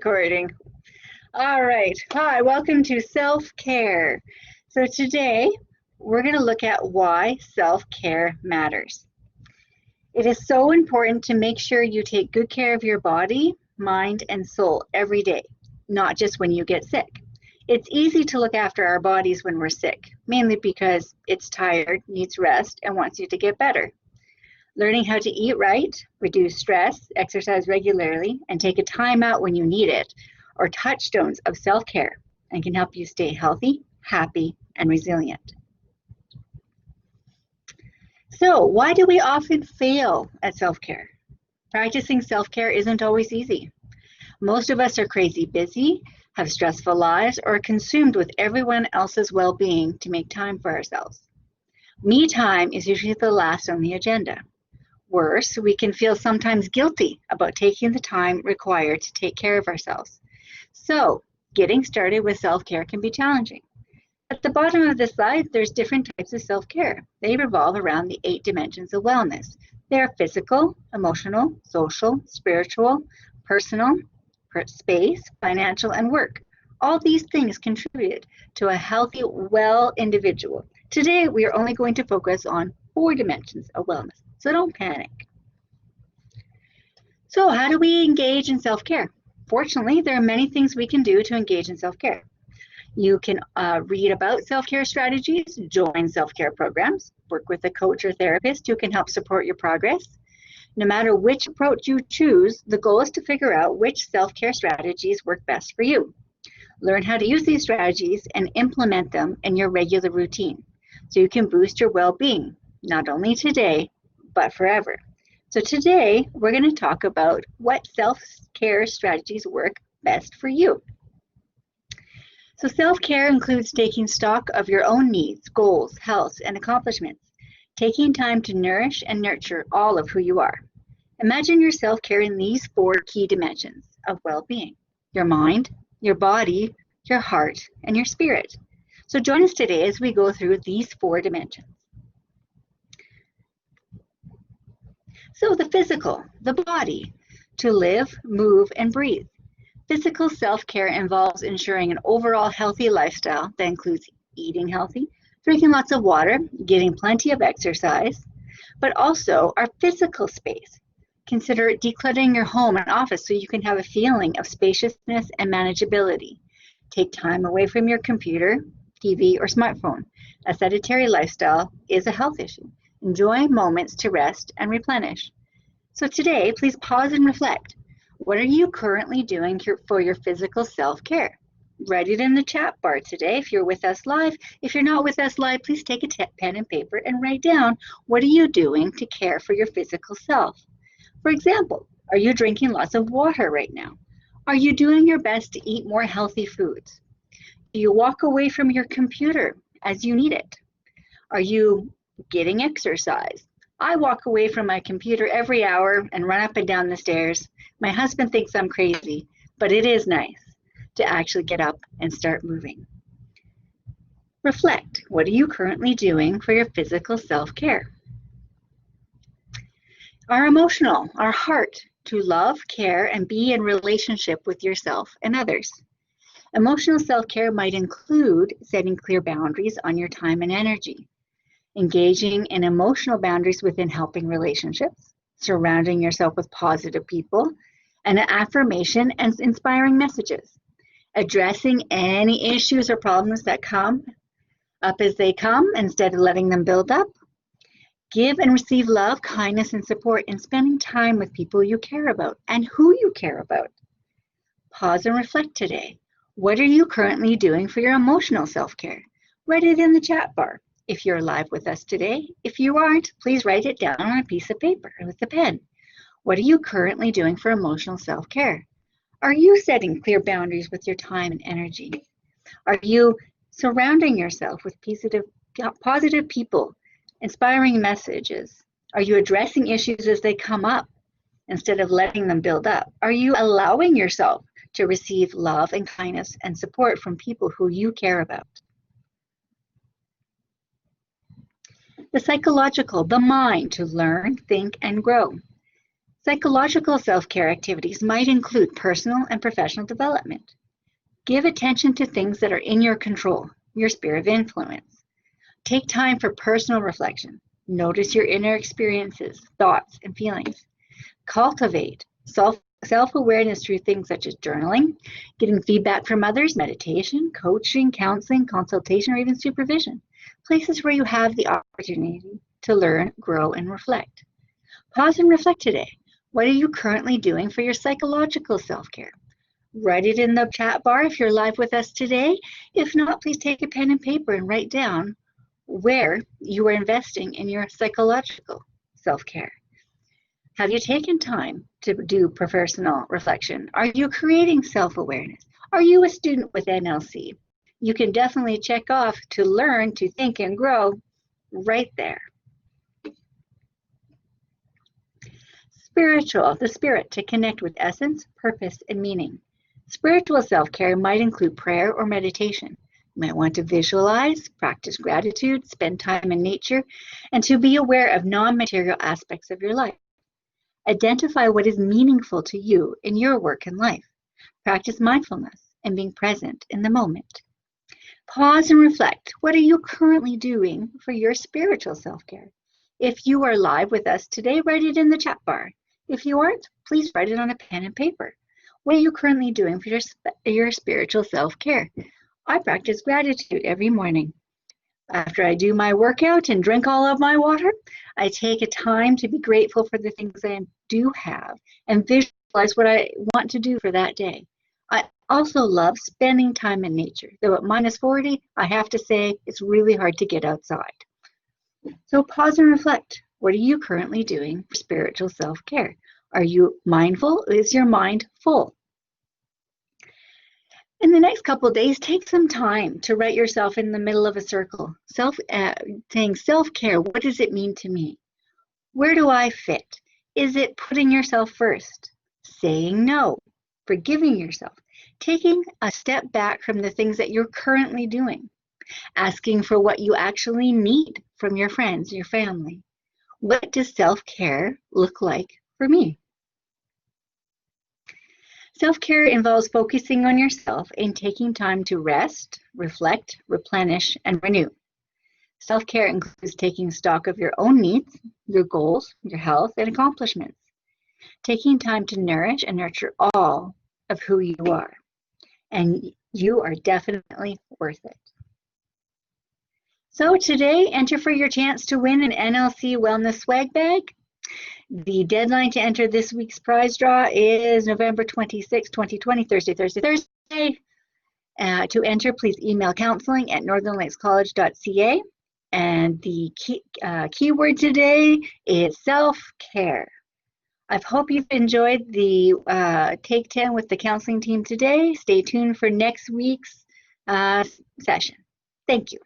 recording. All right. Hi, welcome to self-care. So today we're going to look at why self-care matters. It is so important to make sure you take good care of your body, mind, and soul every day, not just when you get sick. It's easy to look after our bodies when we're sick, mainly because it's tired, needs rest, and wants you to get better. Learning how to eat right, reduce stress, exercise regularly, and take a time out when you need it are touchstones of self-care and can help you stay healthy, happy, and resilient. So, why do we often fail at self-care? Practicing self-care isn't always easy. Most of us are crazy busy, have stressful lives, or are consumed with everyone else's well-being to make time for ourselves. Me time is usually the last on the agenda. Worse, we can feel sometimes guilty about taking the time required to take care of ourselves. So, getting started with self-care can be challenging. At the bottom of the slide, there's different types of self-care. They revolve around the 8 dimensions of wellness. They are physical, emotional, social, spiritual, personal, space, financial, and work. All these things contribute to a healthy, well individual. Today, we are only going to focus on 4 dimensions of wellness. So don't panic. So how do we engage in self-care? Fortunately, there are many things we can do to engage in self-care. You can read about self-care strategies, join self-care programs, work with a coach or therapist who can help support your progress. No matter which approach you choose, the goal is to figure out which self-care strategies work best for you. Learn how to use these strategies and implement them in your regular routine so you can boost your well-being, not only today, but forever. So today, we're going to talk about what self-care strategies work best for you. So self-care includes taking stock of your own needs, goals, health, and accomplishments, taking time to nourish and nurture all of who you are. Imagine your self-care in these 4 key dimensions of well-being: your mind, your body, your heart, and your spirit. So join us today as we go through these 4 dimensions. So the physical, the body, to live, move, and breathe. Physical self-care involves ensuring an overall healthy lifestyle that includes eating healthy, drinking lots of water, getting plenty of exercise, but also our physical space. Consider decluttering your home and office so you can have a feeling of spaciousness and manageability. Take time away from your computer, TV, or smartphone. A sedentary lifestyle is a health issue. Enjoy moments to rest and replenish. So today, please pause and reflect. What are you currently doing for your physical self-care? Write it in the chat bar today if you're with us live. If you're not with us live, please take a pen and paper and write down, what are you doing to care for your physical self? For example, are you drinking lots of water right now? Are you doing your best to eat more healthy foods? Do you walk away from your computer as you need it? Are you getting exercise? I walk away from my computer every hour and run up and down the stairs. My husband thinks I'm crazy, but it is nice to actually get up and start moving. Reflect. What are you currently doing for your physical self-care? Our emotional, our heart, to love, care, and be in relationship with yourself and others. Emotional self-care might include setting clear boundaries on your time and energy, engaging in emotional boundaries within helping relationships, surrounding yourself with positive people, and an affirmation and inspiring messages, addressing any issues or problems that come up as they come instead of letting them build up. Give and receive love, kindness, and support in spending time with people you care about and who you care about. Pause and reflect today. What are you currently doing for your emotional self-care? Write it in the chat bar if you're live with us today. If you aren't, please write it down on a piece of paper with a pen. What are you currently doing for emotional self-care? Are you setting clear boundaries with your time and energy? Are you surrounding yourself with positive people, inspiring messages? Are you addressing issues as they come up instead of letting them build up? Are you allowing yourself to receive love and kindness and support from people who you care about? The psychological, the mind, to learn, think, and grow. Psychological self-care activities might include personal and professional development. Give attention to things that are in your control, your sphere of influence. Take time for personal reflection. Notice your inner experiences, thoughts, and feelings. Cultivate self-awareness through things such as journaling, getting feedback from others, meditation, coaching, counseling, consultation, or even supervision. Places where you have the opportunity to learn, grow, and reflect. Pause and reflect today. What are you currently doing for your psychological self-care? Write it in the chat bar if you're live with us today. If not, please take a pen and paper and write down where you are investing in your psychological self-care. Have you taken time to do personal reflection? Are you creating self-awareness? Are you a student with NLC? You can definitely check off to learn, to think, and grow right there. Spiritual, the spirit to connect with essence, purpose, and meaning. Spiritual self-care might include prayer or meditation. You might want to visualize, practice gratitude, spend time in nature, and to be aware of non-material aspects of your life. Identify what is meaningful to you in your work and life. Practice mindfulness and being present in the moment. Pause and reflect. What are you currently doing for your spiritual self-care? If you are live with us today, write it in the chat bar. If you aren't, please write it on a pen and paper. What are you currently doing for your spiritual self-care? I practice gratitude every morning. After I do my workout and drink all of my water, I take a time to be grateful for the things I do have and visualize what I want to do for that day. I also love spending time in nature. Though at -40, I have to say it's really hard to get outside. So pause and reflect. What are you currently doing for spiritual self-care? Are you mindful? Is your mind full? In the next couple of days, take some time to write yourself in the middle of a circle, saying self-care, what does it mean to me? Where do I fit? Is it putting yourself first? Saying no, forgiving yourself, taking a step back from the things that you're currently doing, asking for what you actually need from your friends, your family. What does self-care look like for me? Self-care involves focusing on yourself and taking time to rest, reflect, replenish, and renew. Self-care includes taking stock of your own needs, your goals, your health, and accomplishments. Taking time to nourish and nurture all of who you are. And you are definitely worth it. So today, enter for your chance to win an NLC Wellness Swag Bag. The deadline to enter this week's prize draw is November 26, 2020, Thursday. To enter, please email counseling@northernlakescollege.ca. And the keyword today is self-care. I hope you've enjoyed the Take 10 with the counseling team today. Stay tuned for next week's session. Thank you.